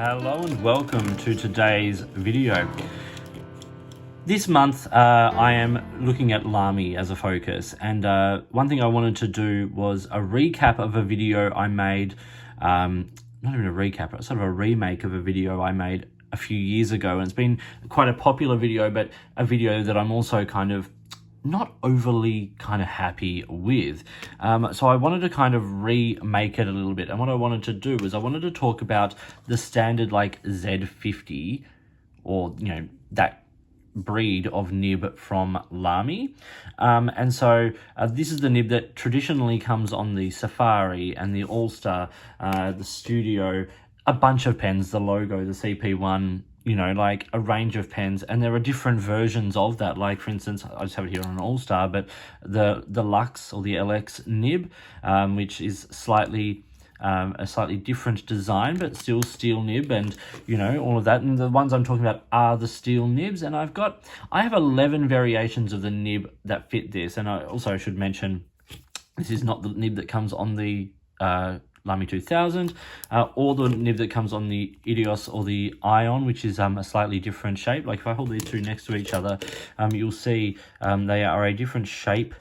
Hello and welcome to today's video. This month I am looking at Lamy as a focus, and one thing I wanted to do was a recap of a video I made, not even a recap, sort of a remake of a video I made a few years ago, and it's been quite a popular video, but a video that I'm also kind of not overly kind of happy with. So I wanted to kind of remake it a little bit. And what I wanted to do was I wanted to talk about the standard like Z50, or, you know, that breed of nib from Lamy. And so this is the nib that traditionally comes on the Safari and the All-Star, the Studio, a bunch of pens, the logo, the CP1, you know, like a range of pens, and there are different versions of that. Like, for instance, I just have it here on an All-Star, but the Lux or the LX nib, which is slightly a slightly different design, but still steel nib, and you know, all of that. And the ones I'm talking about are the steel nibs, and I have 11 variations of the nib that fit this. And I also should mention, this is not the nib that comes on the Lamy 2000, or the nib that comes on the Idios or the Ion, which is a slightly different shape. Like if I hold these two next to each other, you'll see they are a different shape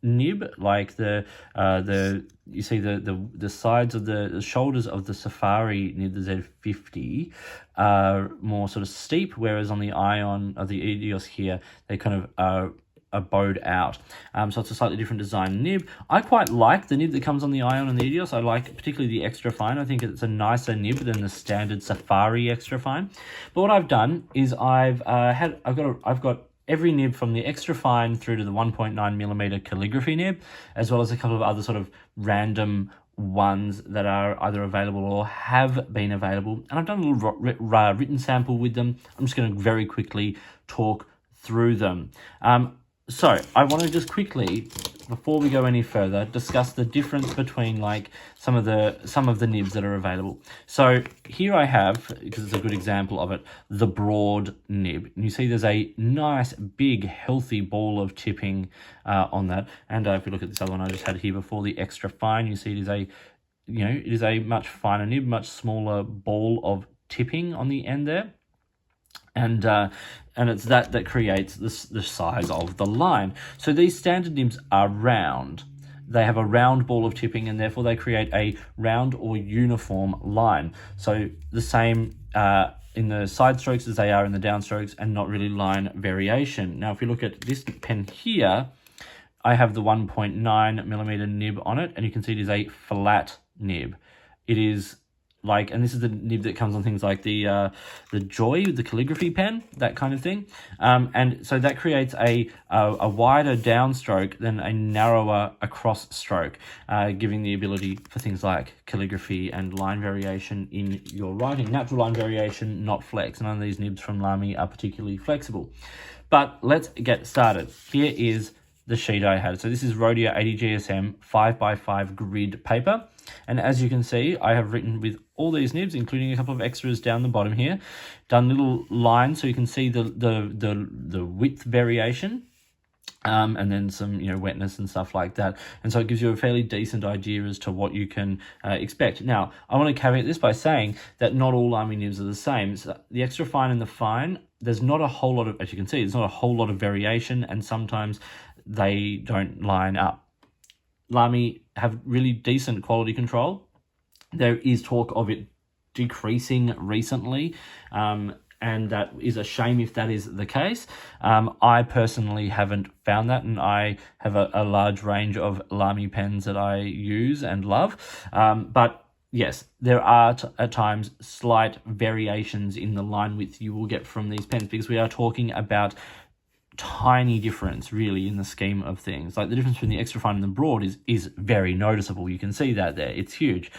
nib. Like you see the sides of the shoulders of the Safari nib, the Z50, are more sort of steep, whereas on the Ion of the Idios here, they kind of are bowed out. So it's a slightly different design nib. I quite like the nib that comes on the Ion and the Idios. I like particularly the extra fine. I think it's a nicer nib than the standard Safari extra fine. But what I've done is I've got every nib from the extra fine through to the 1.9mm calligraphy nib, as well as a couple of other sort of random ones that are either available or have been available. And I've done a little written sample with them. I'm just going to very quickly talk through them. So I want to just quickly, before we go any further, discuss the difference between like some of the nibs that are available. So here I have, because it's a good example of it, the broad nib. And you see there's a nice big healthy ball of tipping on that. And if you look at this other one I just had here before, the extra fine, you see it is a much finer nib, much smaller ball of tipping on the end there. And it's that creates the size of the line. So these standard nibs are round. They have a round ball of tipping, and therefore they create a round or uniform line. So the same in the side strokes as they are in the downstrokes, and not really line variation. Now, if you look at this pen here, I have the 1.9mm nib on it, and you can see it is a flat nib. It is like, and this is the nib that comes on things like the Joy, the calligraphy pen, that kind of thing. And so that creates a wider downstroke than a narrower across stroke, giving the ability for things like calligraphy and line variation in your writing. Natural line variation, not flex. None of these nibs from Lamy are particularly flexible. But let's get started. Here is the sheet I had. So this is Rhodia 80 GSM 5x5 grid paper. And as you can see, I have written with all these nibs, including a couple of extras down the bottom here, done little lines so you can see the width variation, and then some, you know, wetness and stuff like that. And so it gives you a fairly decent idea as to what you can expect. Now, I want to caveat this by saying that not all Lamy nibs are the same. So the extra fine and the fine, there's not a whole lot of, as you can see, there's not a whole lot of variation, and sometimes they don't line up. Lamy have really decent quality control. There is talk of it decreasing recently, and that is a shame if that is the case. I personally haven't found that, and I have a large range of Lamy pens that I use and love. But yes, there are at times slight variations in the line width you will get from these pens, because we are talking about tiny difference really in the scheme of things. Like the difference between the extra fine and the broad is very noticeable. You can see that there, it's huge.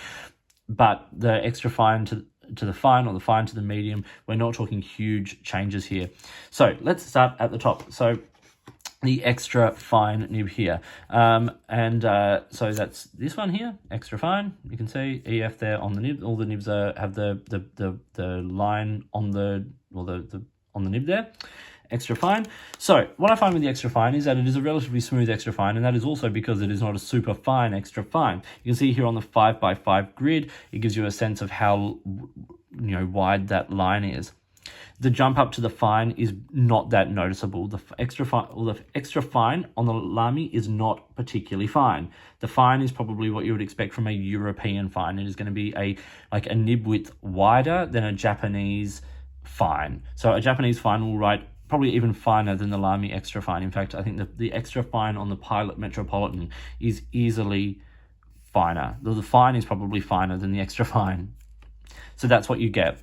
But the extra fine to the fine, or the fine to the medium, we're not talking huge changes here. So let's start at the top. So the extra fine nib here, so that's this one here, extra fine. You can see EF there on the nib. All the nibs have the line on the nib there. Extra fine. So what I find with the extra fine is that it is a relatively smooth extra fine, and that is also because it is not a super fine extra fine. You can see here on the 5x5 grid, it gives you a sense of how wide that line is. The jump up to the fine is not that noticeable. The extra fine on the Lamy is not particularly fine. The fine is probably what you would expect from a European fine. It is going to be a nib width wider than a Japanese fine. So a Japanese fine will write probably even finer than the Lamy extra fine. In fact, I think the extra fine on the Pilot Metropolitan is easily finer. The fine is probably finer than the extra fine. So that's what you get.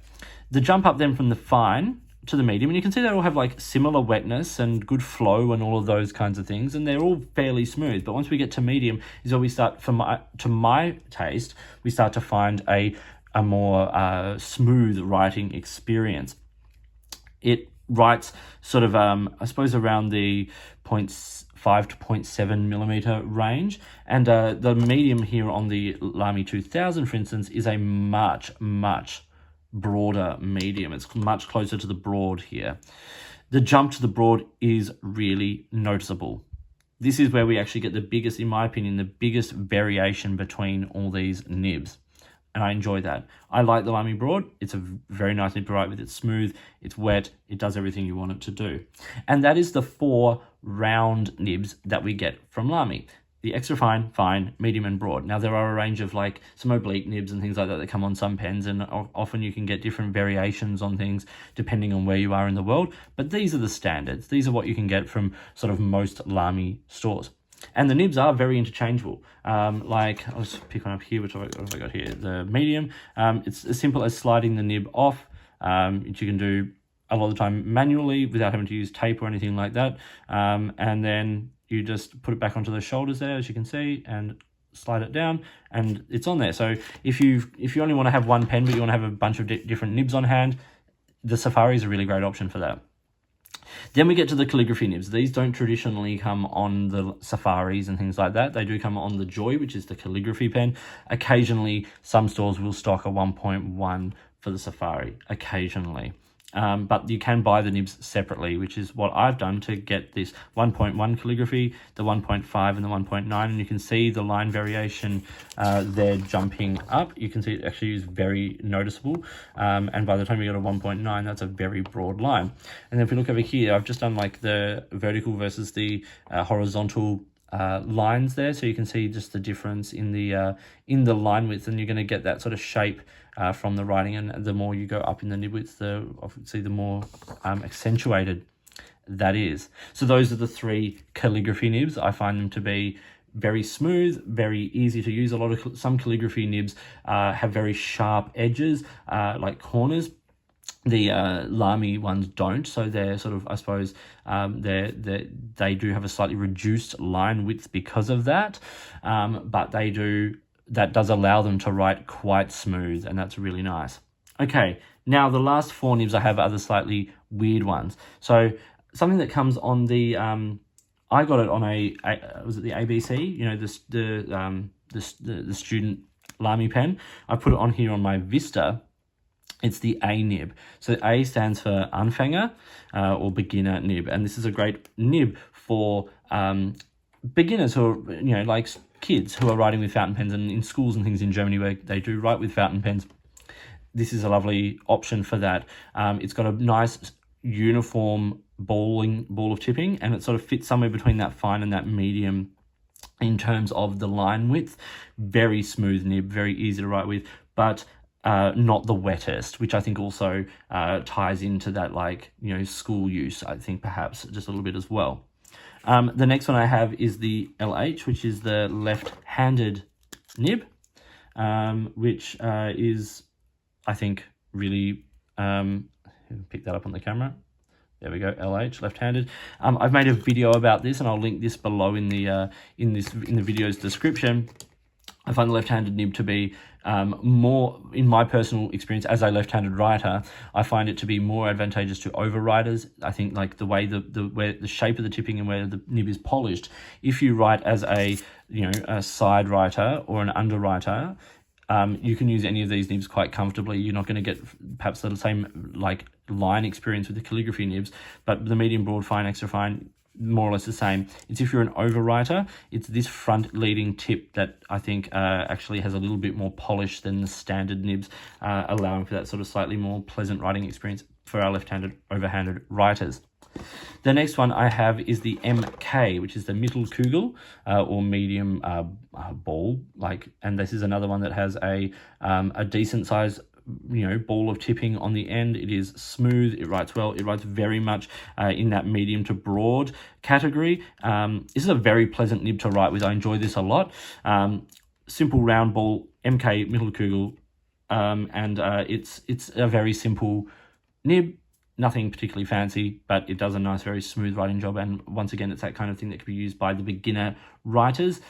The jump up then from the fine to the medium, and you can see they all have like similar wetness and good flow and all of those kinds of things, and they're all fairly smooth. But once we get to medium is where we start, to my taste, we start to find a more smooth writing experience. It writes sort of, I suppose, around the 0.5 to 0.7 millimeter range, and the medium here on the Lamy 2000, for instance, is a much broader medium. It's much closer to the broad here. The jump to the broad is really noticeable. This is where we actually get the biggest, in my opinion, the biggest variation between all these nibs. And I enjoy that. I like the Lamy Broad. It's a very nice nib to write with. It's smooth, it's wet, it does everything you want it to do. And that is the 4 round nibs that we get from Lamy. The extra fine, fine, medium, and broad. Now, there are a range of like some oblique nibs and things like that come on some pens, and often you can get different variations on things depending on where you are in the world. But these are the standards. These are what you can get from sort of most Lamy stores. And the nibs are very interchangeable. Like, I'll just pick one up here, what have I got here? The medium. It's as simple as sliding the nib off, which you can do a lot of the time manually without having to use tape or anything like that. And then you just put it back onto the shoulders there, as you can see, and slide it down, and it's on there. So if you only want to have one pen, but you want to have a bunch of different nibs on hand, the Safari is a really great option for that. Then we get to the calligraphy nibs. These don't traditionally come on the Safaris and things like that. They do come on the Joy, which is the calligraphy pen. Occasionally, some stores will stock a 1.1 for the Safari, occasionally. But you can buy the nibs separately, which is what I've done to get this 1.1 calligraphy, the 1.5 and the 1.9, and you can see the line variation there jumping up. You can see it actually is very noticeable, and by the time you get a 1.9, that's a very broad line. And then if we look over here, I've just done like the vertical versus the horizontal lines there, so you can see just the difference in the line width, and you're going to get that sort of shape from the writing. And the more you go up in the nib width, obviously the more accentuated that is. So those are the 3 calligraphy nibs. I find them to be very smooth, very easy to use. Some calligraphy nibs have very sharp edges, like corners. The Lamy ones don't, so they're sort of, I suppose, they do have a slightly reduced line width because of that, but that does allow them to write quite smooth, and that's really nice. Okay, now the last 4 nibs I have are the slightly weird ones. So something that comes on the, I got it on was it the ABC? You know, the student Lamy pen. I put it on here on my Vista. It's the A nib. So A stands for Anfänger or beginner nib. And this is a great nib for beginners who are, like kids who are writing with fountain pens, and in schools and things in Germany where they do write with fountain pens. This is a lovely option for that. It's got a nice uniform ball of tipping, and it sort of fits somewhere between that fine and that medium in terms of the line width. Very smooth nib, very easy to write with, but not the wettest, which I think also ties into that, like, school use, I think perhaps just a little bit as well. The next one I have is the LH, which is the left-handed nib, which is, I think, really, pick that up on the camera. There we go, LH, left-handed. I've made a video about this, and I'll link this below in the video's description. I find the left-handed nib to be more, in my personal experience as a left-handed writer, I find it to be more advantageous to overwriters. I think like the way where the shape of the tipping and where the nib is polished. If you write as a side writer or an underwriter, you can use any of these nibs quite comfortably. You're not going to get perhaps the same like line experience with the calligraphy nibs, but the medium, broad, fine, extra fine, more or less the same. It's if you're an overwriter, it's this front leading tip that I think actually has a little bit more polish than the standard nibs, allowing for that sort of slightly more pleasant writing experience for our left-handed overhanded writers. The next one I have is the MK, which is the Mittelkugel, or medium ball. And this is another one that has a decent size, ball of tipping on the end. It is smooth, it writes well, it writes very much in that medium to broad category. This is a very pleasant nib to write with. I enjoy this a lot. Simple round ball, MK Mittelkugel, and it's a very simple nib. Nothing particularly fancy, but it does a nice, very smooth writing job. And once again, it's that kind of thing that can be used by the beginner writers,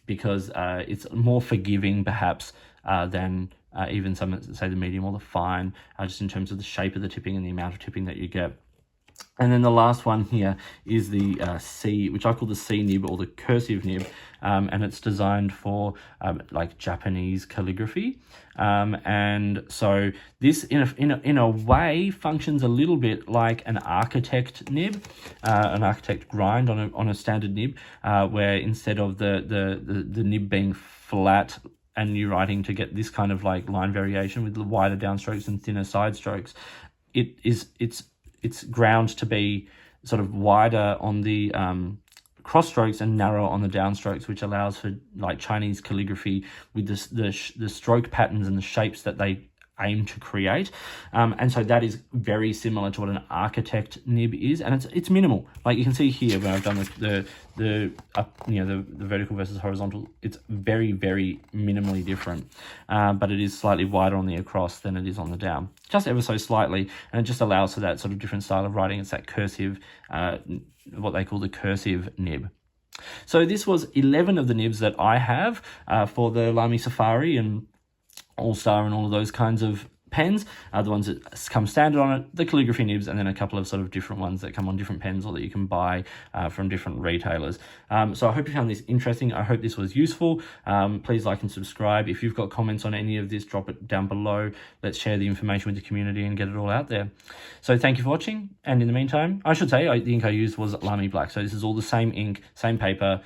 because it's more forgiving, perhaps, than even some, say, the medium or the fine, just in terms of the shape of the tipping and the amount of tipping that you get. And then the last one here is the C, which I call the C nib, or the cursive nib, and it's designed for like Japanese calligraphy. And so this, in a way, functions a little bit like an architect nib, an architect grind on a standard nib, where instead of the nib being flat and you're writing to get this kind of like line variation with the wider downstrokes and thinner side strokes, it's ground to be sort of wider on the cross strokes and narrow on the downstrokes, which allows for like Chinese calligraphy with the stroke patterns and the shapes that they aim to create. And so that is very similar to what an architect nib is, and it's minimal. Like you can see here where I've done the vertical versus horizontal. It's very, very minimally different, but it is slightly wider on the across than it is on the down, just ever so slightly, and it just allows for that sort of different style of writing. It's that cursive, what they call the cursive nib. So this was 11 of the nibs that I have for the Lamy Safari and All-Star and all of those kinds of pens. The ones that come standard on it, the calligraphy nibs, and then a couple of sort of different ones that come on different pens or that you can buy from different retailers. So I hope you found this interesting. I hope this was useful. Please like and subscribe. If you've got comments on any of this, drop it down below. Let's share the information with the community and get it all out there. So thank you for watching. And in the meantime, I should say the ink I used was Lamy Black. So this is all the same ink, same paper,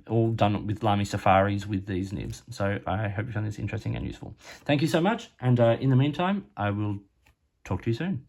all done with Lamy Safaris with these nibs. So I hope you found this interesting and useful. Thank you so much. And in the meantime, I will talk to you soon.